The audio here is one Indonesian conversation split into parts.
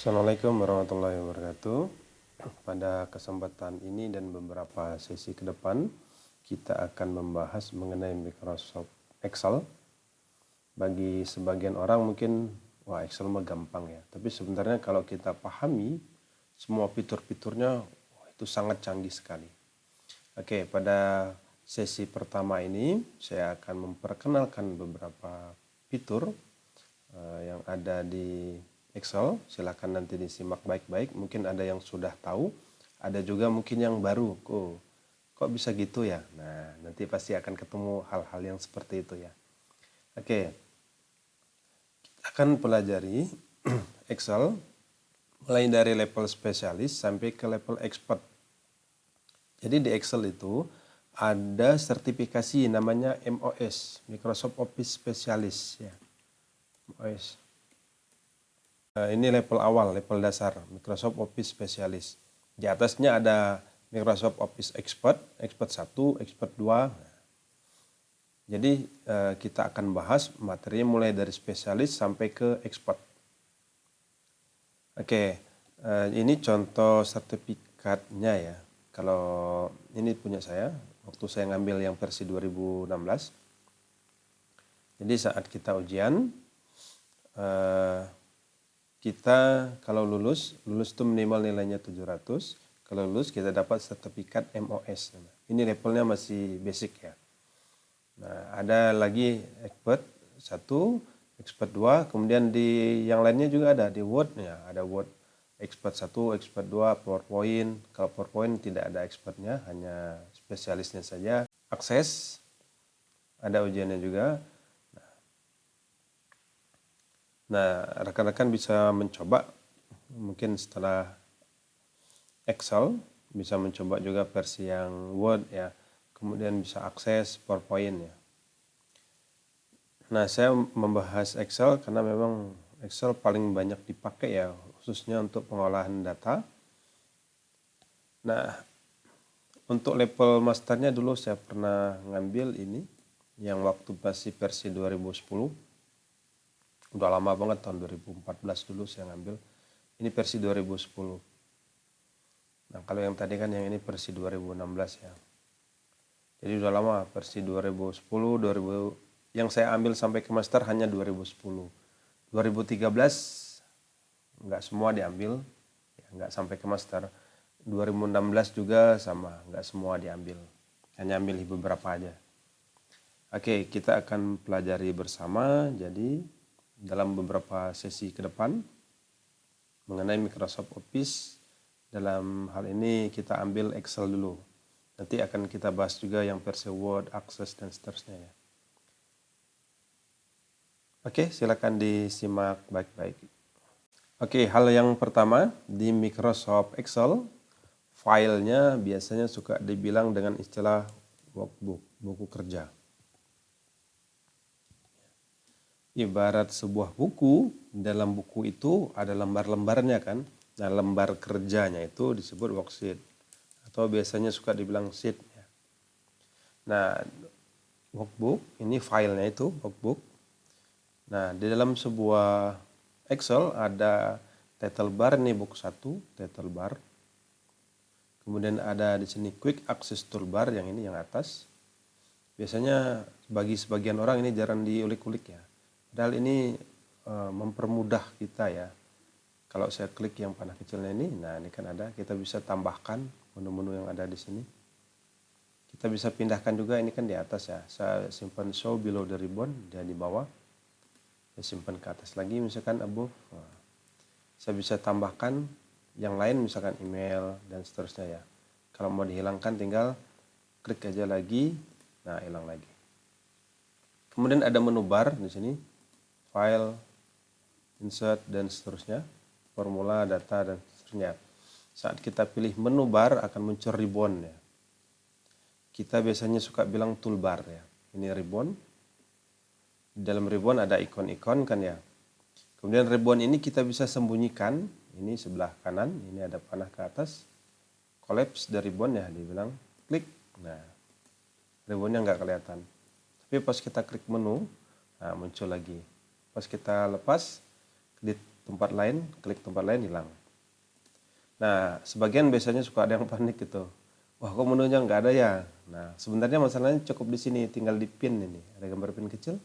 Assalamualaikum warahmatullahi wabarakatuh. Pada kesempatan ini dan beberapa sesi ke depan, kita akan membahas mengenai Microsoft Excel. Bagi sebagian orang mungkin, wah Excel mah gampang ya. Tapi sebenarnya kalau kita pahami, semua fitur-fiturnya itu sangat canggih sekali. Oke, pada sesi pertama ini, saya akan memperkenalkan beberapa fitur yang ada di Excel. Silakan nanti disimak baik-baik. Mungkin ada yang sudah tahu, ada juga mungkin yang baru. Kok bisa gitu ya? Nah, nanti pasti akan ketemu hal-hal yang seperti itu ya. Oke, kita akan pelajari Excel mulai dari level spesialis sampai ke level expert. Jadi di Excel itu ada sertifikasi namanya MOS, Microsoft Office Specialist ya. MOS. Ini level awal, level dasar, Microsoft Office Specialist. Di atasnya ada Microsoft Office Expert, Expert 1, Expert 2. Jadi kita akan bahas materinya mulai dari spesialis sampai ke expert. Oke, ini contoh sertifikatnya ya. Kalau ini punya saya, waktu saya ngambil yang versi 2016. Jadi saat kita ujian, kita kalau lulus itu minimal nilainya 700. Kalau lulus kita dapat sertifikat MOS. Ini levelnya masih basic ya. Nah, ada lagi expert 1, expert 2, kemudian di yang lainnya juga ada di Word ya, ada Word expert 1, expert 2, PowerPoint. Kalau PowerPoint tidak ada expertnya, hanya spesialisnya saja. Akses ada ujiannya juga. Nah, rekan-rekan bisa mencoba mungkin setelah Excel, bisa mencoba juga versi yang Word ya, kemudian bisa akses PowerPoint ya. Nah, saya membahas Excel karena memang Excel paling banyak dipakai ya, khususnya untuk pengolahan data. Nah, untuk level masternya dulu saya pernah ngambil ini, yang waktu masih versi 2010. Udah lama banget, tahun 2014 dulu saya ngambil. Ini versi 2010. Nah, kalau yang tadi kan yang ini versi 2016 ya. Jadi udah lama, versi 2010, 2000, yang saya ambil sampai ke master hanya 2010. 2013 nggak semua diambil, ya, nggak sampai ke master. 2016 juga sama, nggak semua diambil. Hanya ambil beberapa aja. Oke, kita akan pelajari bersama, jadi dalam beberapa sesi ke depan mengenai Microsoft Office. Dalam hal ini kita ambil Excel dulu. Nanti akan kita bahas juga yang versi Word, Access, dan seterusnya ya. Oke, silakan disimak baik-baik. Oke, hal yang pertama di Microsoft Excel, filenya biasanya suka dibilang dengan istilah workbook, buku kerja. Ibarat sebuah buku, dalam buku itu ada lembar-lembarnya kan. Nah, lembar kerjanya itu disebut worksheet. Atau biasanya suka dibilang sheet. Nah, workbook, ini filenya itu workbook. Nah, di dalam sebuah Excel ada title bar, ini book 1, title bar. Kemudian ada di sini quick access toolbar, yang ini yang atas. Biasanya bagi sebagian orang ini jarang diulik-ulik ya. Padahal ini mempermudah kita ya. Kalau saya klik yang panah kecilnya ini, nah ini kan ada, kita bisa tambahkan menu-menu yang ada di sini. Kita bisa pindahkan juga, ini kan di atas ya. Saya simpan show below the ribbon, dia di bawah. Saya simpan ke atas lagi, misalkan above. Nah, saya bisa tambahkan yang lain, misalkan email dan seterusnya ya. Kalau mau dihilangkan tinggal klik aja lagi, nah hilang lagi. Kemudian ada menu bar di sini, file, insert dan seterusnya, formula, data dan seterusnya. Saat kita pilih menu bar akan muncul ribbon ya. Kita biasanya suka bilang toolbar ya. Ini ribbon. Di dalam ribbon ada ikon-ikon kan ya. Kemudian ribbon ini kita bisa sembunyikan. Ini sebelah kanan, ini ada panah ke atas. Collapse dari ribbon ya, dibilang klik. Nah, ribbonnya nggak kelihatan. Tapi pas kita klik menu, nah muncul lagi. Pas kita lepas, tempat lain, klik tempat lain, hilang. Nah, sebagian biasanya suka ada yang panik gitu. Wah, kok menunya nggak ada ya? Nah, sebenarnya masalahnya cukup di sini, tinggal di pin ini. Ada gambar pin kecil,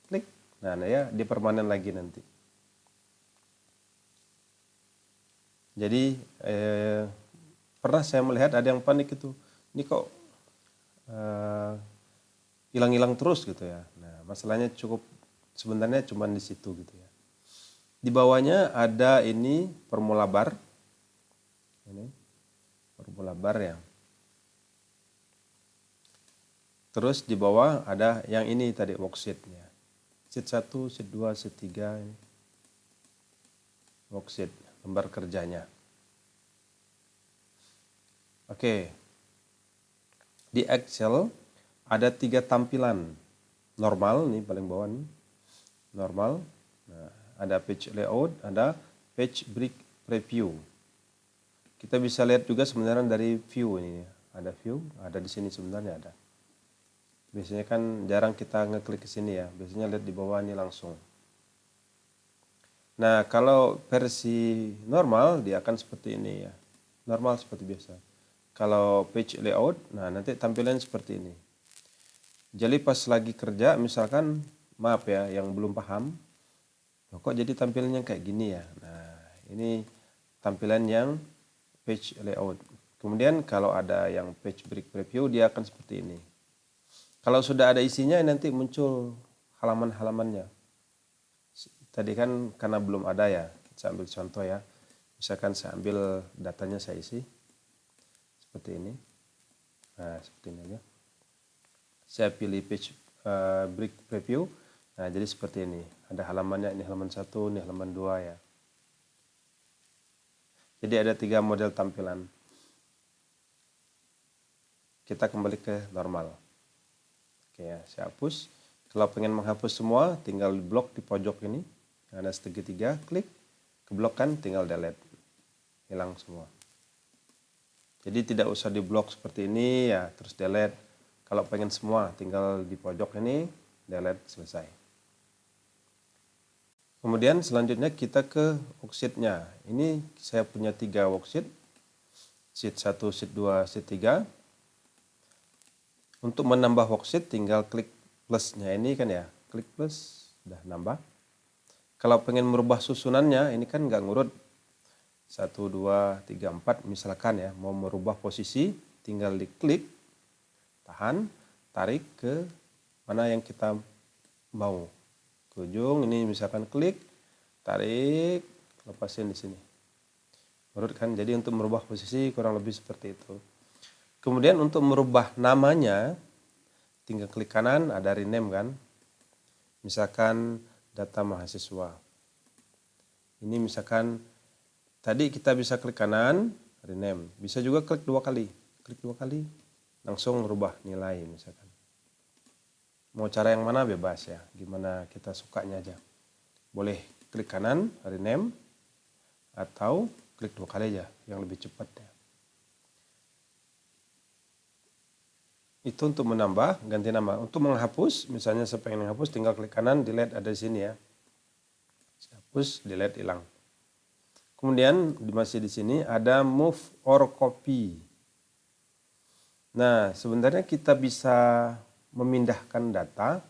klik. Nah ya, dia permanen lagi nanti. Jadi, pernah saya melihat ada yang panik itu. Ini kok hilang-hilang terus gitu ya. Nah, masalahnya cukup sebenarnya cuma di situ gitu ya. Di bawahnya ada ini formula bar. Ini formula bar ya. Terus di bawah ada yang ini tadi worksheet-nya. Sheet 1, sheet 2, sheet 3 ini. Worksheet, lembar kerjanya. Oke. Di Excel ada 3 tampilan. Normal nih paling bawah nih. Normal. Nah, ada page layout, ada page break preview. Kita bisa lihat juga sebenarnya dari view ini. Ada view, ada di sini sebenarnya ada. Biasanya kan jarang kita ngeklik ke sini ya. Biasanya lihat di bawah ini langsung. Nah, kalau versi normal dia akan seperti ini ya. Normal seperti biasa. Kalau page layout, nah nanti tampilannya seperti ini. Jadi pas lagi kerja, misalkan, maaf ya yang belum paham, kok jadi tampilannya kayak gini ya. Nah, ini tampilan yang page layout. Kemudian kalau ada yang page break preview, dia akan seperti ini. Kalau sudah ada isinya nanti muncul halaman-halamannya. Tadi kan karena belum ada ya, saya ambil contoh ya. Misalkan saya ambil datanya saya isi. Seperti ini. Nah, seperti ini aja. Saya pilih page break preview. Nah, jadi seperti ini. Ada halamannya, ini halaman 1, ini halaman 2 ya. Jadi ada 3 model tampilan. Kita kembali ke normal. Oke ya, saya hapus. Kalau pengen menghapus semua, tinggal blok di pojok ini. Ada segitiga, klik. Keblokkan, tinggal delete. Hilang semua. Jadi tidak usah diblok seperti ini ya, terus delete. Kalau pengen semua, tinggal di pojok ini, delete, selesai. Kemudian selanjutnya kita ke worksheet-nya. Ini saya punya 3 worksheet. Sheet 1, sheet 2, sheet 3. Untuk menambah worksheet tinggal klik plusnya ini kan ya. Klik plus, udah nambah. Kalau pengen merubah susunannya, ini kan nggak ngurut. 1, 2, 3, 4 misalkan ya. Mau merubah posisi, tinggal diklik, tahan, tarik ke mana yang kita mau. Ke ujung, ini misalkan klik, tarik, lepasin di sini. Urut kan, jadi untuk merubah posisi kurang lebih seperti itu. Kemudian untuk merubah namanya, tinggal klik kanan, ada rename kan. Misalkan data mahasiswa. Ini misalkan, tadi kita bisa klik kanan, rename. Bisa juga klik 2 kali. Klik 2 kali, langsung merubah nilai misalkan. Mau cara yang mana bebas ya, gimana kita sukanya aja. Boleh klik kanan, rename, atau klik 2 kali aja, yang lebih cepat ya. Itu untuk menambah, ganti nama. Untuk menghapus, misalnya saya pengen menghapus, tinggal klik kanan, delete ada di sini ya. Saya hapus, delete, hilang. Kemudian masih di sini ada move or copy. Nah, sebenarnya kita bisa memindahkan data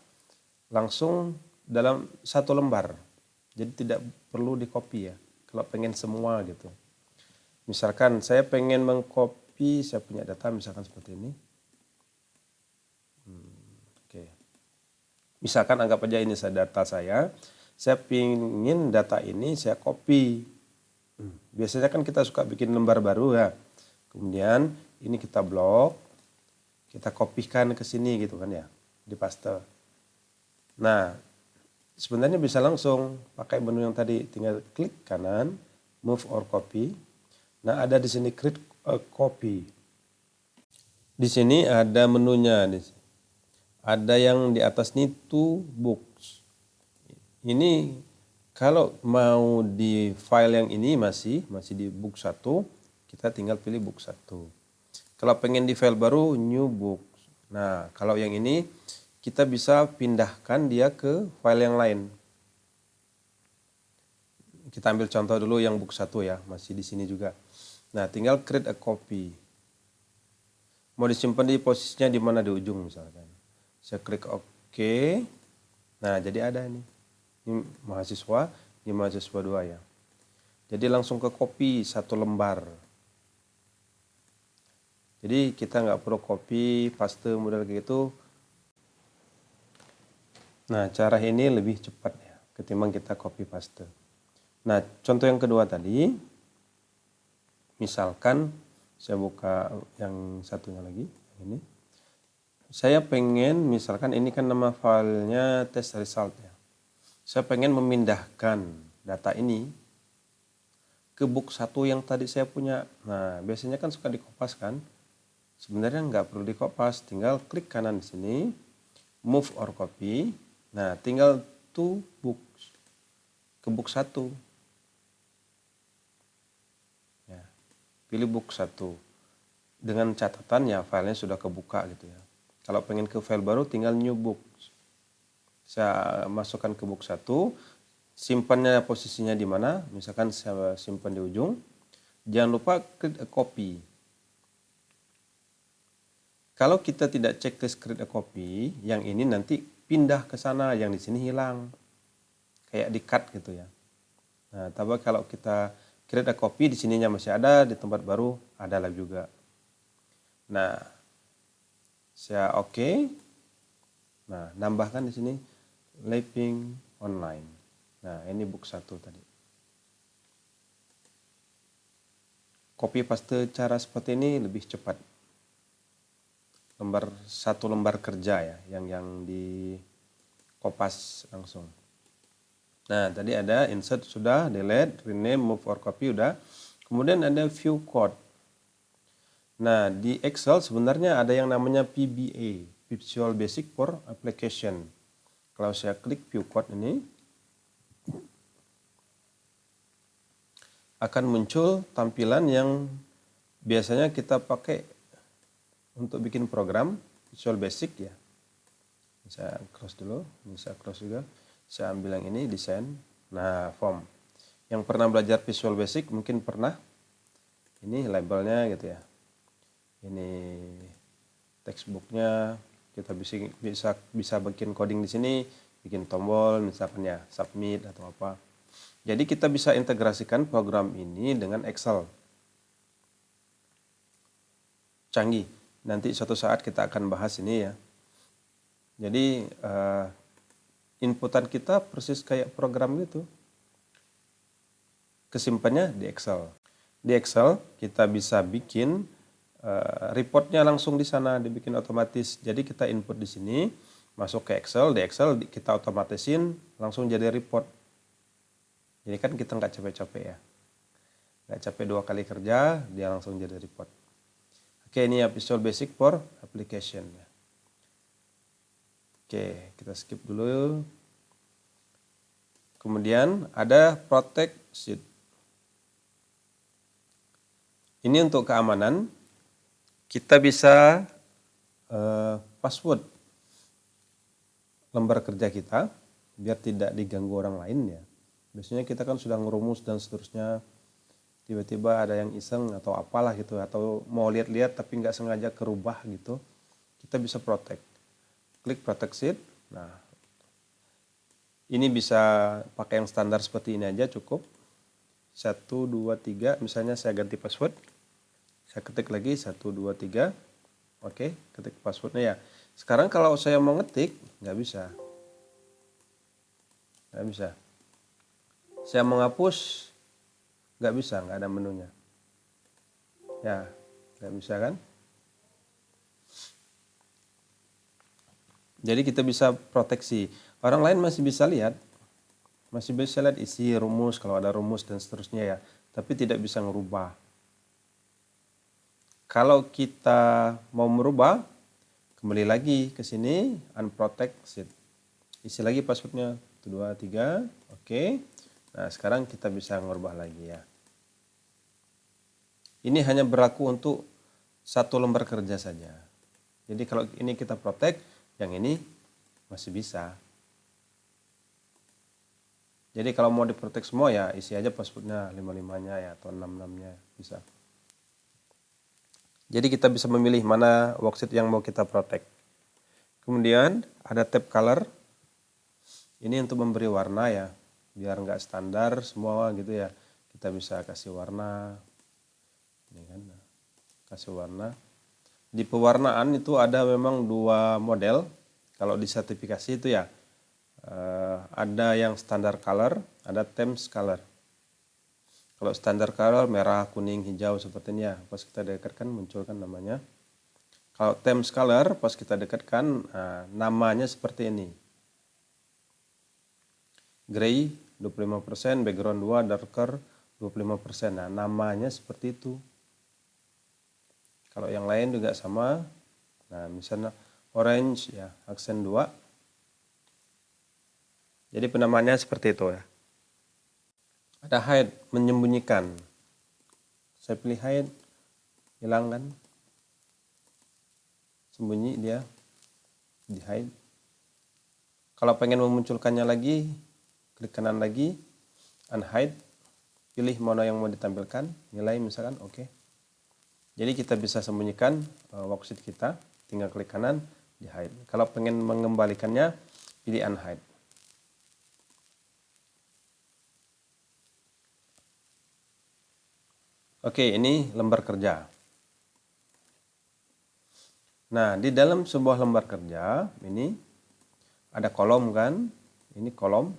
langsung dalam 1 lembar. Jadi tidak perlu di copy ya. Kalau pengen semua gitu. Misalkan saya pengen mengcopy, saya punya data misalkan seperti ini. Oke. Misalkan anggap aja ini data saya pingin data ini saya copy. Biasanya kan kita suka bikin lembar baru ya. Kemudian ini kita blok, kita kopikan ke sini gitu kan ya, di paste. Nah, sebenarnya bisa langsung pakai menu yang tadi, tinggal klik kanan, move or copy. Nah, ada di sini create a copy. Di sini ada menunya nih. Ada yang di atas ini to books. Ini kalau mau di file yang ini masih di book 1, kita tinggal pilih book 1. Kalau pengen di file baru, new book. Nah, kalau yang ini kita bisa pindahkan dia ke file yang lain. Kita ambil contoh dulu yang book 1 ya, masih di sini juga. Nah, tinggal create a copy. Mau disimpan di posisinya di mana, di ujung misalkan. Saya klik OK. Nah, jadi ada nih. Ini mahasiswa, ini mahasiswa 2 ya. Jadi langsung ke copy 1 lembar. Jadi kita nggak perlu copy, paste model kayak gitu. Nah, cara ini lebih cepat ya, ketimbang kita copy paste. Nah, contoh yang kedua tadi, misalkan saya buka yang satunya lagi, ini. Saya pengen, misalkan ini kan nama filenya test result ya. Saya pengen memindahkan data ini ke book 1 yang tadi saya punya. Nah, biasanya kan suka dikopas kan. Sebenarnya nggak perlu dikopas, tinggal klik kanan di sini, move or copy. Nah, tinggal to books, ke book 1. Ya, pilih book 1. Dengan catatan ya filenya sudah kebuka gitu ya. Kalau pengen ke file baru tinggal new book. Saya masukkan ke book 1, simpannya posisinya di mana, misalkan saya simpan di ujung. Jangan lupa klik a copy. Kalau kita tidak checklist create a copy, yang ini nanti pindah ke sana, yang di sini hilang. Kayak di cut gitu ya. Nah, tapi kalau kita create a copy, di sininya masih ada, di tempat baru ada lagi juga. Nah, saya oke. Nah, nambahkan di sini Laping Online. Nah, ini book 1 tadi. Copy paste cara seperti ini lebih cepat. Satu lembar kerja ya, yang di kopas langsung. Nah, tadi ada insert sudah, delete, rename, move or copy udah. Kemudian ada view code. Nah, di Excel sebenarnya ada yang namanya VBA, Visual Basic for Application. Kalau saya klik view code ini, akan muncul tampilan yang biasanya kita pakai untuk bikin program Visual Basic ya. Saya close dulu, bisa close juga. Saya ambil yang ini, desain. Nah, form. Yang pernah belajar Visual Basic mungkin pernah. Ini labelnya gitu ya. Ini textbooknya, kita bisa bikin coding di sini, bikin tombol misalkan ya, submit atau apa. Jadi kita bisa integrasikan program ini dengan Excel. Canggih. Nanti suatu saat kita akan bahas ini ya. Jadi inputan kita persis kayak program gitu. Kesimpannya di Excel. Di Excel kita bisa bikin reportnya langsung di sana, dibikin otomatis. Jadi kita input di sini, masuk ke Excel, di Excel kita otomatisin langsung jadi report. Jadi kan kita nggak capek-capek ya, nggak capek 2 kali kerja, dia langsung jadi report. Oke, ini ya Visual Basic for Application. Oke, kita skip dulu. Kemudian ada Protect Sheet. Ini untuk keamanan. Kita bisa password lembar kerja kita biar tidak diganggu orang lain ya. Biasanya kita kan sudah ngerumus dan seterusnya, tiba-tiba ada yang iseng atau apalah gitu, atau mau lihat-lihat tapi nggak sengaja kerubah gitu, kita bisa protect. Klik Protect Sheet. Nah, ini bisa pakai yang standar seperti ini aja cukup. 1, 2, 3, misalnya saya ganti password. Saya ketik lagi 1, 2, 3. Oke, ketik passwordnya ya. Sekarang kalau saya mau ngetik, nggak bisa. Nggak bisa. Saya mau ngapus, nggak bisa, nggak ada menunya. Ya, nggak bisa kan? Jadi kita bisa proteksi. Orang lain masih bisa lihat. Masih bisa lihat isi rumus, kalau ada rumus dan seterusnya ya. Tapi tidak bisa ngerubah. Kalau kita mau merubah, kembali lagi ke sini, unprotect sheet. Isi lagi passwordnya, 1, 2, 3, oke. Nah, sekarang kita bisa ngerubah lagi ya. Ini hanya berlaku untuk 1 lembar kerja saja. Jadi kalau ini kita protect, yang ini masih bisa. Jadi kalau mau diprotek semua ya isi aja passwordnya 55-nya ya atau 66-nya bisa. Jadi kita bisa memilih mana worksheet yang mau kita protek. Kemudian ada tab color. Ini untuk memberi warna ya, biar nggak standar semua gitu ya. Kita bisa kasih warna, ini kan, kasih warna. Di pewarnaan itu ada memang dua model. Kalau di sertifikasi itu ya, ada yang standar color, ada themes color. Kalau standar color merah, kuning, hijau seperti ini ya. Pas kita dekatkan muncul kan namanya. Kalau themes color pas kita dekatkan namanya seperti ini. Gray 25%, background 2, darker 25%. Nah, namanya seperti itu. Kalau yang lain juga sama. Nah, misalnya orange ya, aksen 2. Jadi penamaannya seperti itu ya. Ada hide, menyembunyikan. Saya pilih hide, hilang kan. Sembunyi dia, di hide. Kalau pengen memunculkannya lagi, klik kanan lagi, unhide, pilih mana yang mau ditampilkan, nilai misalkan, oke. Jadi kita bisa sembunyikan worksheet kita, tinggal klik kanan, di hide. Kalau pengen mengembalikannya, pilih unhide. Oke, ini lembar kerja. Nah, di dalam sebuah lembar kerja, ini ada kolom kan, ini kolom,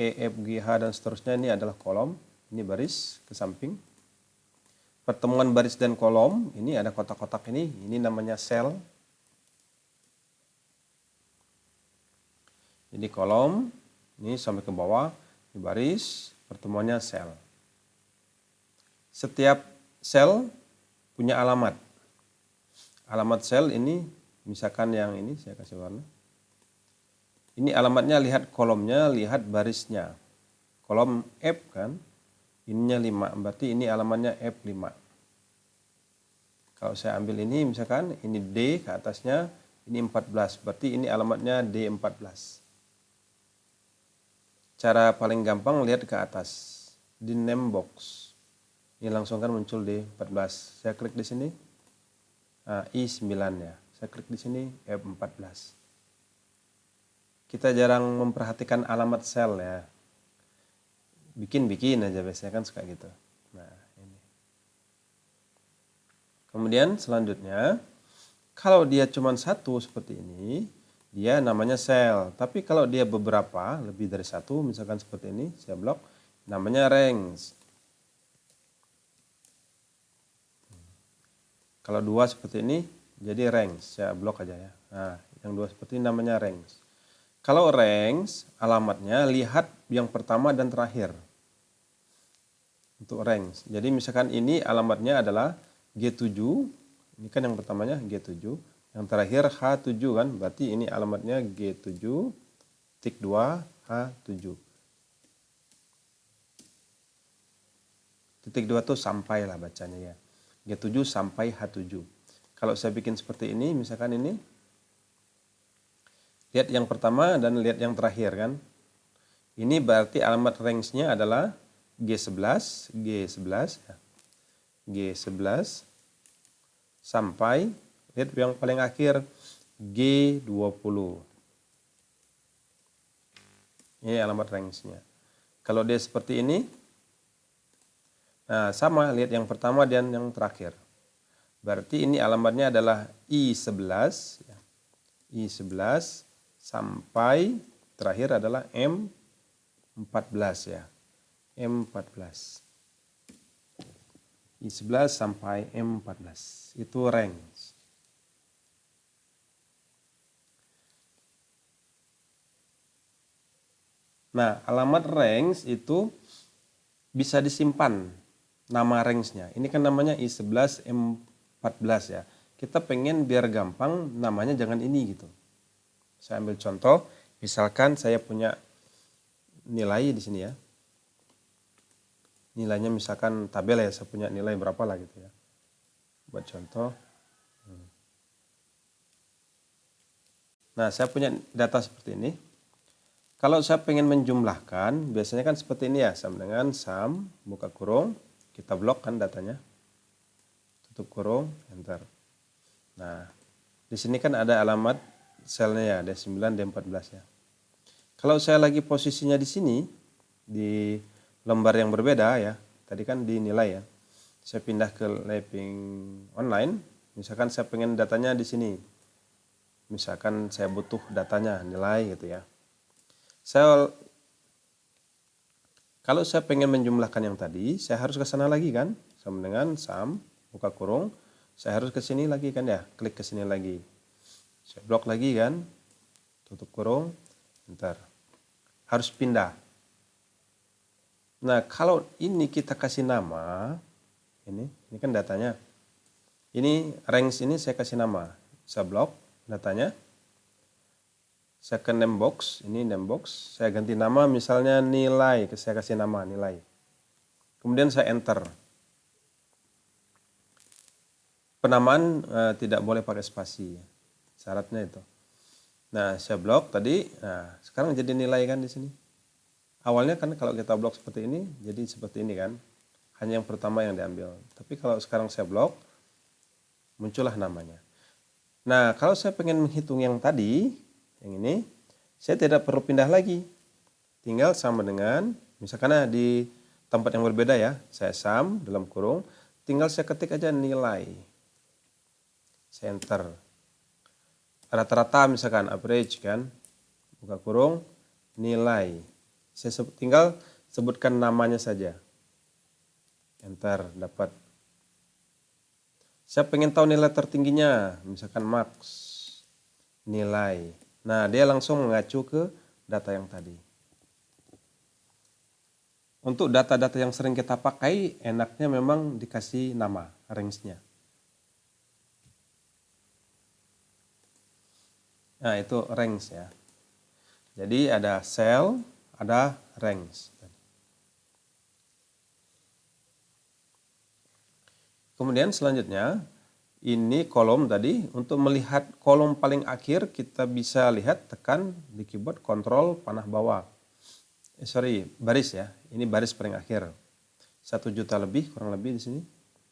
E, F, G, H, dan seterusnya ini adalah kolom, ini baris ke samping. Pertemuan baris dan kolom, ini ada kotak-kotak ini namanya sel. Jadi kolom, ini sampai ke bawah, ini baris, pertemuannya sel. Setiap sel punya alamat. Alamat sel ini, misalkan yang ini saya kasih warna. Ini alamatnya, lihat kolomnya, lihat barisnya. Kolom F kan, ininya 5, berarti ini alamatnya F5. Kalau saya ambil ini misalkan, ini D ke atasnya, ini 14, berarti ini alamatnya D14. Cara paling gampang lihat ke atas, di name box. Ini langsung kan muncul D14. Saya klik di sini, I9 ya. Saya klik di sini, F14. Kita jarang memperhatikan alamat sel ya. Bikin-bikin aja biasanya kan suka gitu. Nah, ini. Kemudian selanjutnya, kalau dia cuma satu seperti ini, dia namanya sel. Tapi kalau dia beberapa, lebih dari satu, misalkan seperti ini, saya blok, namanya range. Kalau dua seperti ini, jadi range. Saya blok aja ya. Nah, yang dua seperti ini namanya range. Kalau range, alamatnya lihat yang pertama dan terakhir. Untuk range. Jadi misalkan ini alamatnya adalah G7. Ini kan yang pertamanya G7. Yang terakhir H7 kan. Berarti ini alamatnya G7, tik 2, H7. Titik 2 tuh sampai lah bacanya ya. G7 sampai H7. Kalau saya bikin seperti ini, misalkan ini, lihat yang pertama dan lihat yang terakhir kan. Ini berarti alamat range-nya adalah G11, G11, G11 sampai, lihat yang paling akhir, G20. Ini alamat range-nya. Kalau dia seperti ini, nah sama, lihat yang pertama dan yang terakhir. Berarti ini alamatnya adalah I11, I11 sampai terakhir adalah M14 ya. M14. I11 sampai M14. Itu range. Nah, alamat range itu bisa disimpan nama range-nya. Ini kan namanya I11 M14 ya. Kita pengen biar gampang namanya jangan ini gitu. Saya ambil contoh, misalkan saya punya nilai di sini ya. Nilainya misalkan tabel ya, saya punya nilai berapa lah gitu ya. Buat contoh. Nah, saya punya data seperti ini. Kalau saya pengen menjumlahkan, biasanya kan seperti ini ya, sama dengan sum, buka kurung, kita blok kan datanya, tutup kurung, enter. Nah, di sini kan ada alamat selnya ya, D9, D14 ya. Kalau saya lagi posisinya di sini, di lembar yang berbeda ya, tadi kan dinilai ya, saya pindah ke Laping Online, misalkan saya pengen datanya di sini, misalkan saya butuh datanya, nilai gitu ya. Kalau saya pengen menjumlahkan yang tadi, saya harus ke sana lagi kan, sama dengan sum, buka kurung, saya harus ke sini lagi kan ya, klik ke sini lagi. Saya blok lagi kan, tutup kurung, enter. Harus pindah. Nah, kalau ini kita kasih nama, ini kan datanya. Ini range ini saya kasih nama. Saya blok datanya. Saya ke name box, ini name box, saya ganti nama misalnya nilai, saya kasih nama nilai. Kemudian saya enter. Penamaan tidak boleh pakai spasi, syaratnya itu. Nah, saya blok tadi, nah sekarang jadi nilai kan di sini. Awalnya kan kalau kita blok seperti ini, jadi seperti ini kan, hanya yang pertama yang diambil. Tapi kalau sekarang saya blok, muncullah namanya. Nah, kalau saya pengen menghitung yang tadi, yang ini, saya tidak perlu pindah lagi. Tinggal sama dengan, misalkan di tempat yang berbeda ya, saya sum dalam kurung, tinggal saya ketik aja nilai. Saya enter. Rata-rata misalkan average kan, buka kurung, nilai. Saya tinggal sebutkan namanya saja. Enter, dapat. Saya pengen tahu nilai tertingginya, misalkan max, nilai. Nah, dia langsung mengacu ke data yang tadi. Untuk data-data yang sering kita pakai, enaknya memang dikasih nama, range-nya. Nah, itu range ya. Jadi ada cell, ada range. Kemudian selanjutnya, ini kolom tadi. Untuk melihat kolom paling akhir, kita bisa lihat tekan di keyboard Ctrl panah bawah. Baris ya. Ini baris paling akhir. 1 juta lebih, kurang lebih di sini.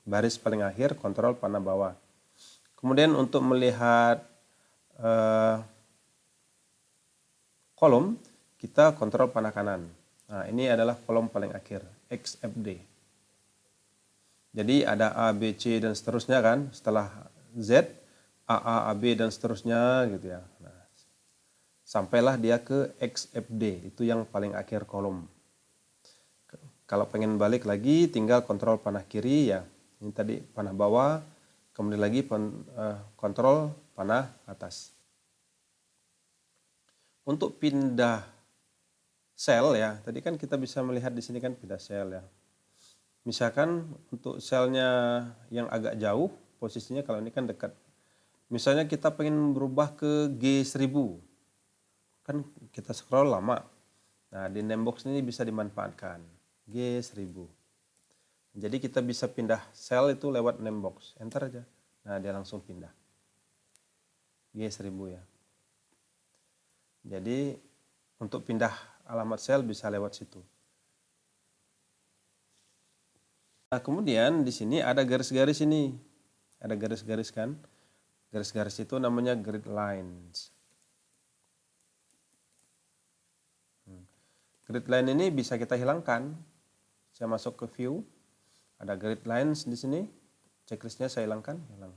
Baris paling akhir, Ctrl panah bawah. Kemudian untuk melihat kolom, kita kontrol panah kanan. Nah, ini adalah kolom paling akhir, XFD. Jadi ada A, B, C dan seterusnya kan, setelah Z, A, B dan seterusnya gitu ya. Nah, sampailah dia ke XFD, itu yang paling akhir kolom. Kalau pengen balik lagi, tinggal kontrol panah kiri ya. Ini tadi panah bawah, kemudian lagi kontrol panah atas. Untuk pindah sel ya, tadi kan kita bisa melihat di sini kan pindah sel ya. Misalkan untuk selnya yang agak jauh, posisinya kalau ini kan dekat. Misalnya kita pengen berubah ke G1000, kan kita scroll lama. Nah, di name box ini bisa dimanfaatkan, G1000. Jadi kita bisa pindah sel itu lewat name box, enter aja. Nah, dia langsung pindah. G1000 ya. Jadi untuk pindah alamat sel bisa lewat situ. Nah, kemudian di sini ada garis-garis ini. Ada garis-garis kan. Garis-garis itu namanya grid lines. Grid line ini bisa kita hilangkan. Saya masuk ke view. Ada grid lines di sini. Checklistnya saya hilangkan. Hilang.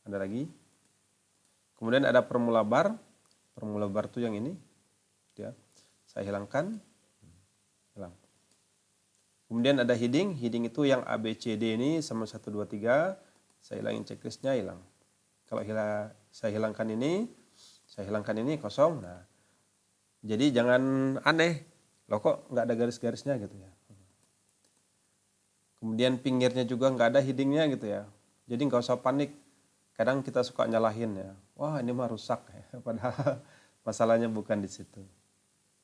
Ada lagi. Kemudian ada formula bar. Formula bar itu yang ini. Ya. Saya hilangkan. Hilang. Kemudian ada heading. Heading itu yang A, B, C, D ini sama 1, 2, 3. Saya hilangin checklistnya, hilang. Kalau saya hilangkan ini, kosong. Nah, jadi jangan aneh. Loh kok nggak ada garis-garisnya gitu ya. Kemudian pinggirnya juga nggak ada headingnya gitu ya. Jadi nggak usah panik. Kadang kita suka nyalahin ya. Wah, ini mah rusak ya. Padahal masalahnya bukan di situ.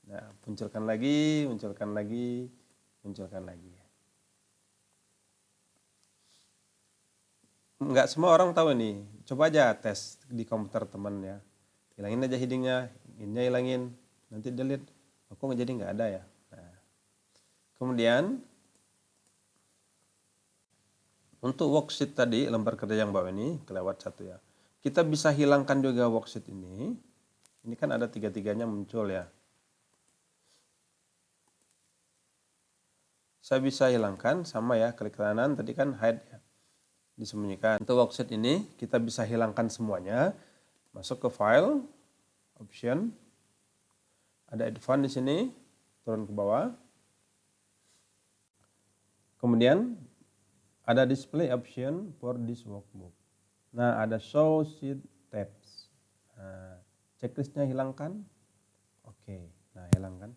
Nah, munculkan lagi, munculkan lagi, munculkan lagi. Nggak semua orang tahu nih. Coba aja tes di komputer teman ya. Hilangin aja headingnya, ininya hilangin. nanti dia lihat, kok jadi nggak ada ya. Nah, kemudian untuk worksheet tadi, lembar kerja yang bawah ini, kelewat satu ya. Kita bisa hilangkan juga worksheet ini. Ini kan ada tiga-tiganya muncul ya. Saya bisa hilangkan, sama ya, klik kanan, tadi kan hide ya, disembunyikan. Untuk worksheet ini, kita bisa hilangkan semuanya. Masuk ke file, option, ada advance di sini, turun ke bawah. Kemudian ada display option for this workbook. Nah, ada show sheet tabs. Nah, checklistnya hilangkan. Oke, nah hilangkan.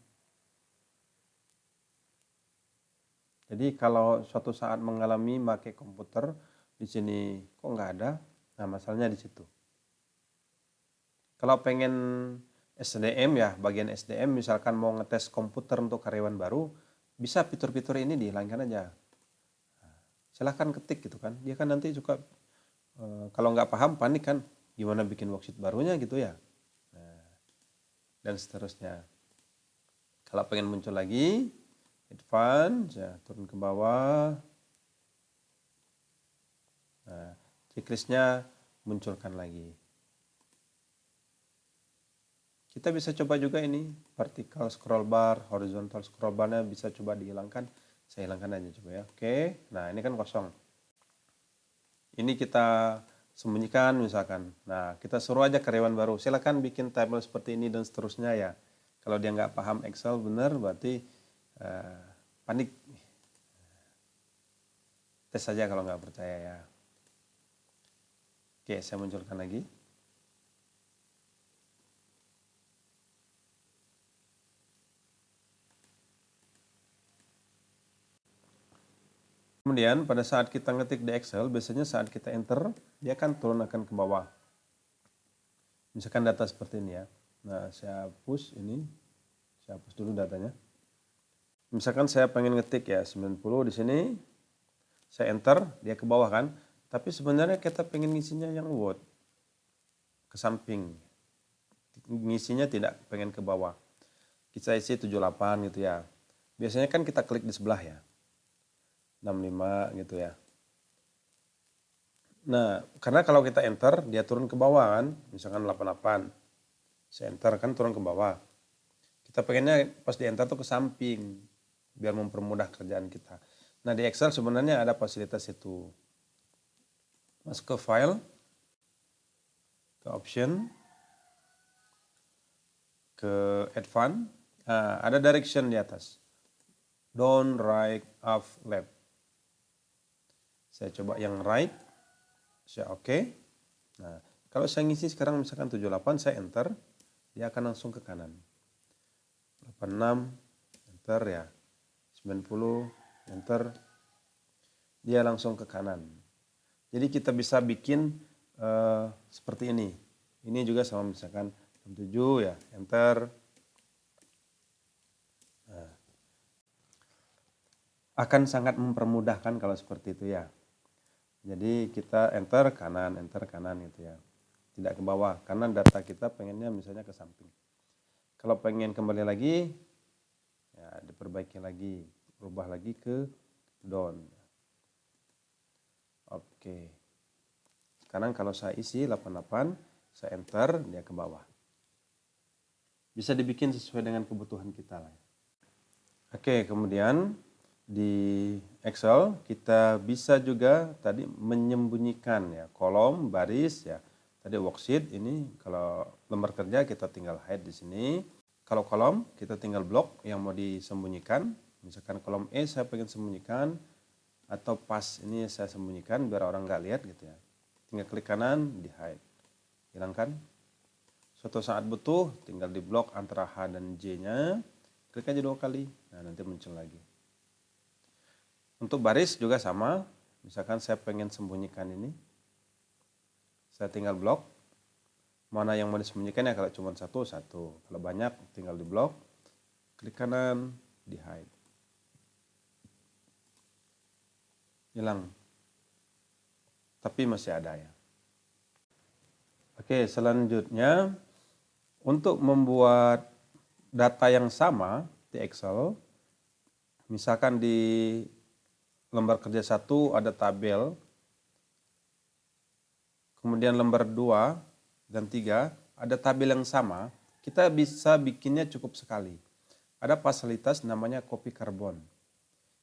Jadi kalau suatu saat mengalami pakai komputer di sini kok nggak ada, nah masalahnya di situ. Kalau pengen SDM ya, bagian SDM misalkan mau ngetes komputer untuk karyawan baru, bisa fitur-fitur ini dihilangkan aja. Silahkan ketik gitu kan, dia kan nanti suka kalau nggak paham panik kan, gimana bikin worksheet barunya gitu ya. Nah, dan seterusnya. Kalau pengen muncul lagi, advance, ya, turun ke bawah. Nah, checklistnya munculkan lagi. Kita bisa coba juga ini, vertical scroll bar, horizontal scroll bar-nya bisa coba dihilangkan. Saya hilangkan aja coba ya. Oke, nah ini kan kosong. Ini kita sembunyikan misalkan. Nah, kita suruh aja karyawan baru, silakan bikin tabel seperti ini dan seterusnya ya. Kalau dia nggak paham Excel benar, berarti panik. Tes saja kalau nggak percaya ya. Oke, saya munculkan lagi. Kemudian pada saat kita ngetik di Excel, biasanya saat kita enter, dia akan turun akan ke bawah. Misalkan data seperti ini ya. Nah, saya hapus ini. Saya hapus dulu datanya. Misalkan saya pengen ngetik ya 90 di sini. Saya enter, dia ke bawah kan. Tapi sebenarnya kita pengen ngisinya yang Word. Ke samping. Ngisinya tidak pengen ke bawah. Kita isi 78 gitu ya. Biasanya kan kita klik di sebelah ya. 65 gitu ya. Nah, karena kalau kita enter, dia turun ke bawah kan, misalkan 88. Saya enter kan turun ke bawah. Kita pengennya pas di enter tuh ke samping, biar mempermudah kerjaan kita. Nah, di Excel sebenarnya ada fasilitas itu. Masuk ke file, ke option, ke advance, nah, ada direction di atas. Down, right, up, left. Saya coba yang right, saya oke. Nah, kalau saya ngisi sekarang misalkan 78, saya enter, dia akan langsung ke kanan. 86, enter ya. 90, enter. Dia langsung ke kanan. Jadi kita bisa bikin seperti ini. Ini juga sama misalkan 7 ya, enter. Nah, akan sangat mempermudahkan kalau seperti itu ya. Jadi kita enter kanan gitu ya. Tidak ke bawah, karena data kita pengennya misalnya ke samping. Kalau pengen kembali lagi, ya diperbaiki lagi, rubah lagi ke down. Oke. Sekarang kalau saya isi 88, saya enter, dia ke bawah. Bisa dibikin sesuai dengan kebutuhan kita lah. Oke, kemudian di Excel kita bisa juga tadi menyembunyikan ya kolom, baris ya. Tadi worksheet ini kalau lembar kerja kita tinggal hide di sini. Kalau kolom kita tinggal blok yang mau disembunyikan. Misalkan kolom E saya pengen sembunyikan atau pas ini saya sembunyikan biar orang nggak lihat gitu ya. Tinggal klik kanan di hide. Hilangkan. Suatu saat butuh tinggal di blok antara H dan J-nya. Klik aja 2 kali. Nah, nanti muncul lagi. Untuk baris juga sama, misalkan saya pengen sembunyikan ini, saya tinggal blok, mana yang mau disembunyikan ya, kalau cuma satu, kalau banyak tinggal di blok, klik kanan, di hide. Hilang, tapi masih ada ya. Oke, selanjutnya untuk membuat data yang sama di Excel, misalkan di lembar kerja 1 ada tabel, kemudian lembar 2 dan 3 ada tabel yang sama, kita bisa bikinnya cukup sekali. Ada fasilitas namanya copy karbon.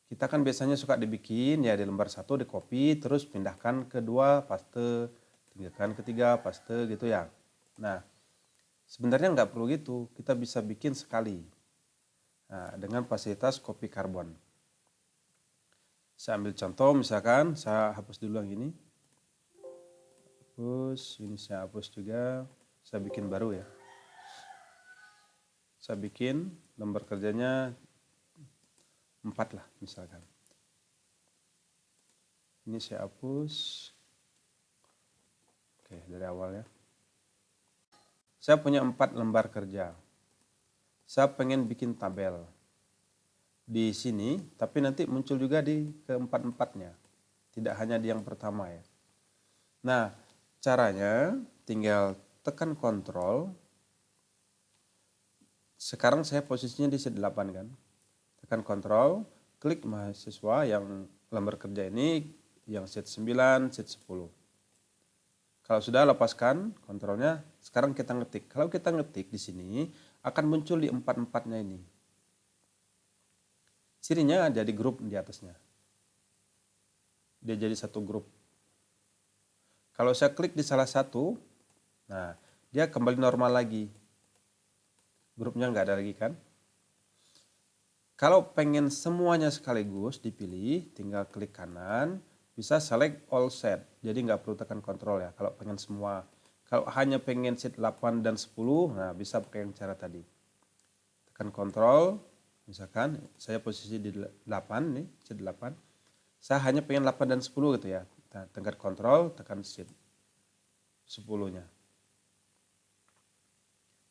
Kita kan biasanya suka dibikin ya di lembar 1 di copy, terus pindahkan ke 2 paste, tinggalkan ke 3 paste gitu ya. Nah, sebenarnya nggak perlu gitu, kita bisa bikin sekali. Nah, dengan fasilitas copy karbon. Saya ambil contoh, misalkan saya hapus dulu yang ini. Hapus, ini saya hapus juga, saya bikin baru ya. Saya bikin lembar kerjanya 4 lah misalkan. Ini saya hapus. Oke, dari awal ya. Saya punya 4 lembar kerja. Saya pengen bikin tabel di sini, tapi nanti muncul juga di keempat-empatnya. Tidak hanya di yang pertama ya. Nah, caranya tinggal tekan kontrol. Sekarang saya posisinya di sheet 8 kan. Tekan kontrol, klik mahasiswa yang lembar kerja ini, yang sheet 9, sheet 10. Kalau sudah lepaskan kontrolnya, sekarang kita ngetik. Kalau kita ngetik di sini, akan muncul di empat-empatnya ini. Cirinya jadi grup di atasnya. Dia jadi satu grup. Kalau saya klik di salah satu, nah dia kembali normal lagi. Grupnya nggak ada lagi kan. Kalau pengen semuanya sekaligus dipilih, tinggal klik kanan, bisa select all set. Jadi nggak perlu tekan kontrol ya kalau pengen semua. Kalau hanya pengen sheet 8 dan 10, nah bisa pakai yang cara tadi. Tekan kontrol, misalkan saya posisi di 8 nih, sheet 8. Saya hanya pengen 8 dan 10 gitu ya. Nah, tekan kontrol, tekan sheet 10-nya.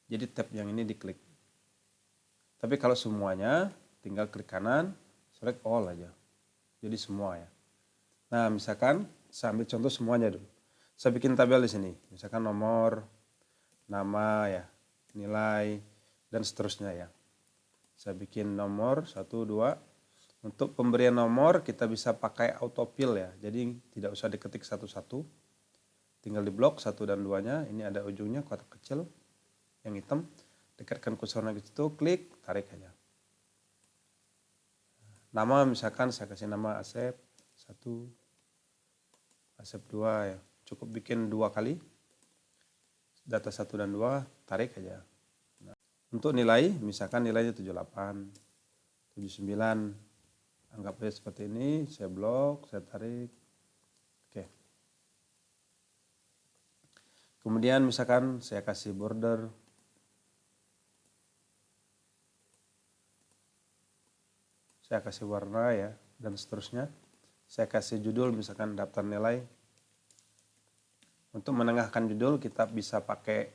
Jadi tab yang ini diklik. Tapi kalau semuanya, tinggal klik kanan, select all aja. Jadi semua ya. Nah, misalkan saya ambil contoh semuanya dulu. Saya bikin tabel di sini. Misalkan nomor, nama ya, nilai, dan seterusnya ya. Saya bikin nomor 1, 2. Untuk pemberian nomor kita bisa pakai autofill ya. Jadi tidak usah diketik satu-satu. Tinggal di blok 1 dan 2-nya. Ini ada ujungnya kotak kecil yang hitam. Dekatkan kursornya ke situ, klik, tarik aja. Nama misalkan saya kasih nama Asep 1, Asep 2 ya. Cukup bikin 2 kali. Data 1 dan 2, tarik aja. Nah, untuk nilai, misalkan nilainya 78, 79. Anggap aja seperti ini, saya blok, saya tarik. Oke. Kemudian misalkan saya kasih border. Saya kasih warna ya, dan seterusnya. Saya kasih judul misalkan daftar nilai. Untuk menengahkan judul kita bisa pakai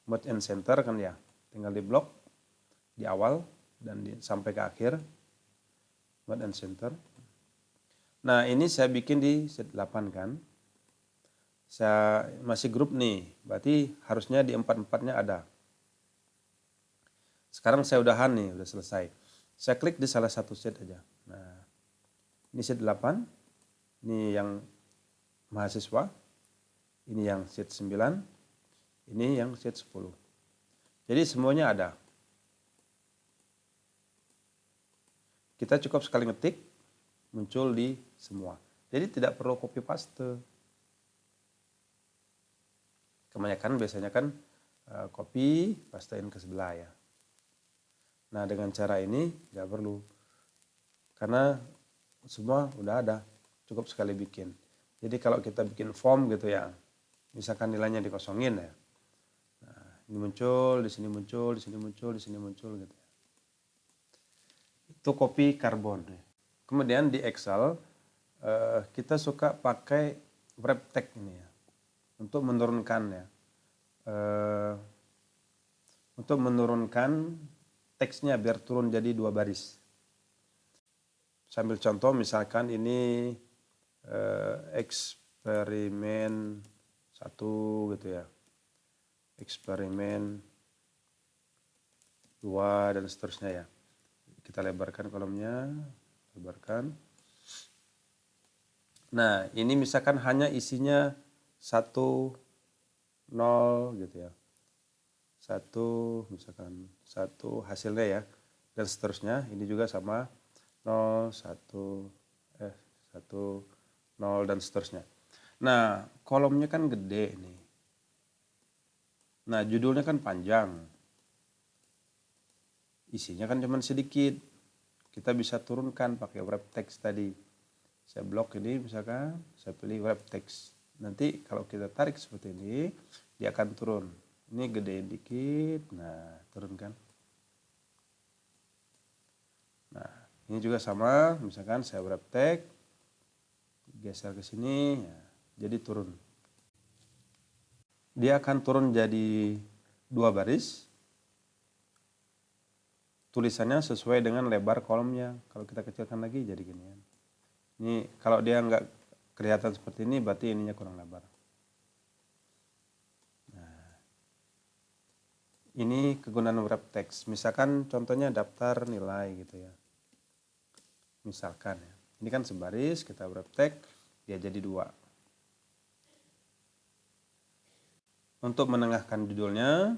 mode and center kan ya. Tinggal di blok di awal dan sampai ke akhir. Mode and center. Nah, ini saya bikin di sheet 8 kan. Saya masih grup nih, berarti harusnya di empat-empatnya ada. Sekarang saya udahan nih, udah selesai. Saya klik di salah satu sheet aja. Nah, ini sheet 8, ini yang mahasiswa, ini yang sheet 9, ini yang sheet 10. Jadi semuanya ada. Kita cukup sekali ngetik, muncul di semua. Jadi tidak perlu copy paste. Kebanyakan biasanya kan copy, pastein ke sebelah ya. Nah, dengan cara ini nggak perlu. Karena semua udah ada, cukup sekali bikin. Jadi kalau kita bikin form gitu ya, misalkan nilainya dikosongin ya. Nah, ini muncul, di sini muncul, di sini muncul, di sini muncul gitu ya. Itu copy karbon. Kemudian di Excel kita suka pakai wrap text ini ya. Untuk menurunkan ya. Untuk menurunkan teksnya biar turun jadi 2 baris. Sambil contoh misalkan ini eksperimen 1 gitu ya. Eksperimen 2, dan seterusnya ya. Kita lebarkan kolomnya, lebarkan. Nah, ini misalkan hanya isinya 1, 0 gitu ya. 1, misalkan 1 hasilnya ya. Dan seterusnya, ini juga sama 0, 1, 1, 0, dan seterusnya. Nah, kolomnya kan gede nih. Nah, judulnya kan panjang. Isinya kan cuma sedikit. Kita bisa turunkan pakai wrap text tadi. Saya blok ini misalkan, saya pilih wrap text. Nanti kalau kita tarik seperti ini, dia akan turun. Ini gedein dikit, nah turunkan. Nah, ini juga sama, misalkan saya wrap text, geser ke sini, ya, jadi turun. Dia akan turun jadi 2 baris. Tulisannya sesuai dengan lebar kolomnya. Kalau kita kecilkan lagi jadi gini. Ini kalau dia nggak kelihatan seperti ini, berarti ininya kurang lebar. Nah, ini kegunaan wrap text. Misalkan contohnya daftar nilai gitu ya. Misalkan ya. Ini kan sebaris, kita wrap text, dia jadi 2. Untuk menengahkan judulnya,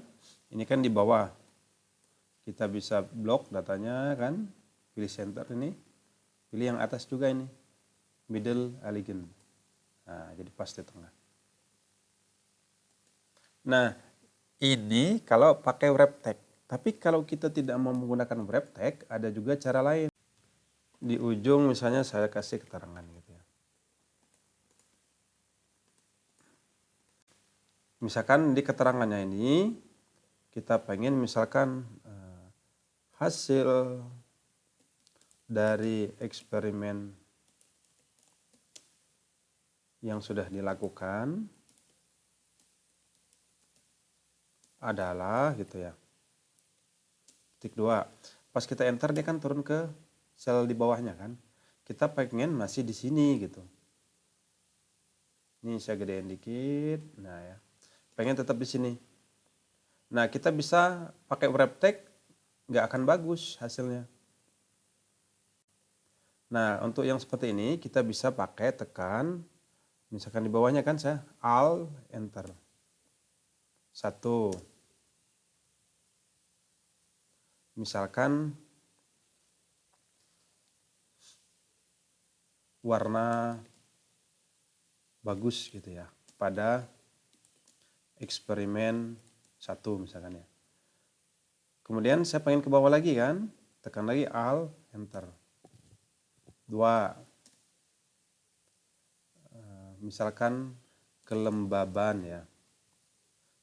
ini kan di bawah. Kita bisa blok datanya kan, pilih center ini, pilih yang atas juga ini, middle elegant. Nah, jadi pas di tengah. Nah, ini kalau pakai wrap text. Tapi kalau kita tidak mau menggunakan wrap text, ada juga cara lain. Di ujung misalnya saya kasih keterangan gitu ya. Misalkan di keterangannya ini kita pengen misalkan hasil dari eksperimen yang sudah dilakukan adalah gitu ya. Titik 2. Pas kita enter dia kan turun ke sel di bawahnya kan. Kita pengen masih di sini gitu. Ini saya gedein dikit. Nah ya. Pengen tetap di sini. Nah, kita bisa pakai wrap text, nggak akan bagus hasilnya. Nah, untuk yang seperti ini kita bisa pakai tekan, misalkan di bawahnya kan saya Alt Enter. 1. Misalkan warna bagus gitu ya pada eksperimen 1 misalkan ya. Kemudian saya pengen ke bawah lagi kan, tekan lagi Alt Enter. 2. Misalkan kelembaban ya.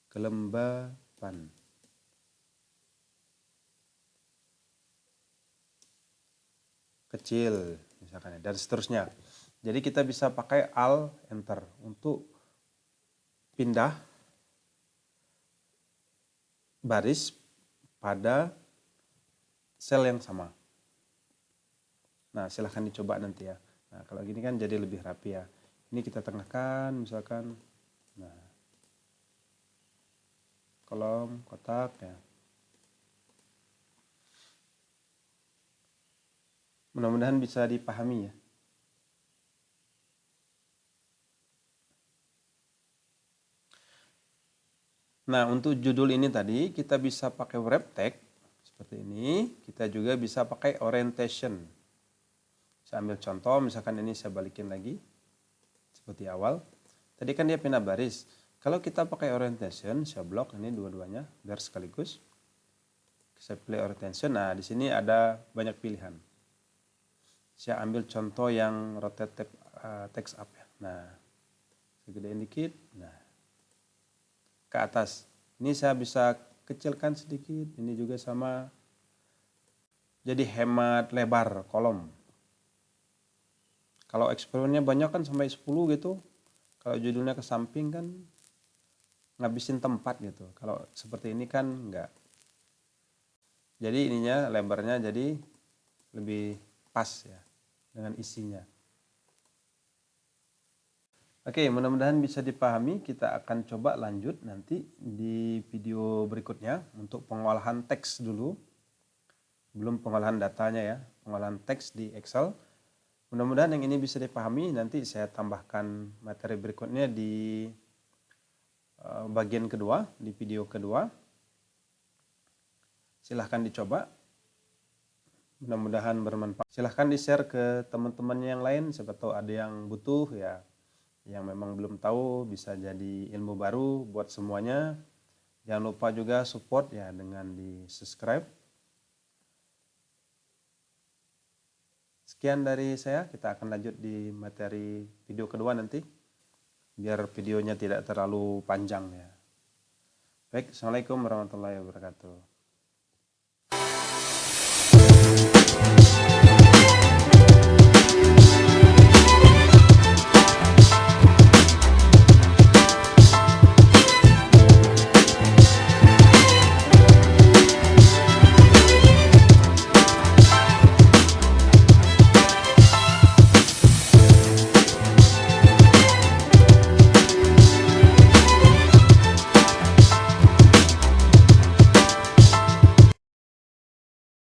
Kelembaban. Kecil misalkan ya, dan seterusnya. Jadi kita bisa pakai Alt Enter untuk pindah baris pada sel yang sama. Nah, silahkan dicoba nanti ya. Nah, kalau gini kan jadi lebih rapi ya. Ini kita tengahkan misalkan. Nah, kolom, kotak ya. Mudah-mudahan bisa dipahami ya. Nah, untuk judul ini tadi kita bisa pakai wrap text seperti ini. Kita juga bisa pakai orientation. Saya ambil contoh, misalkan ini saya balikin lagi seperti awal. Tadi kan dia pindah baris. Kalau kita pakai orientation, saya blok ini dua-duanya biar sekaligus. Saya pilih orientation. Nah, di sini ada banyak pilihan. Saya ambil contoh yang rotate text up ya. Nah, saya gedein dikit. Nah, ke atas. Ini saya bisa kecilkan sedikit. Ini juga sama. Jadi hemat lebar kolom. Kalau eksperimennya banyak kan sampai 10 gitu. Kalau judulnya ke samping kan ngabisin tempat gitu. Kalau seperti ini kan enggak. Jadi ininya lebarnya jadi lebih pas ya dengan isinya. Oke, mudah-mudahan bisa dipahami. Kita akan coba lanjut nanti di video berikutnya untuk pengolahan teks dulu. belum pengolahan datanya ya, pengolahan teks di Excel. Mudah-mudahan yang ini bisa dipahami. Nanti saya tambahkan materi berikutnya di bagian kedua, di video kedua. Silahkan dicoba. Mudah-mudahan bermanfaat. Silahkan di-share ke teman-teman yang lain, siapa tahu ada yang butuh ya, yang memang belum tahu, bisa jadi ilmu baru buat semuanya. Jangan lupa juga support ya dengan di-subscribe. Sekian dari saya, kita akan lanjut di materi video kedua nanti, biar videonya tidak terlalu panjang ya. Baik, Assalamualaikum warahmatullahi wabarakatuh.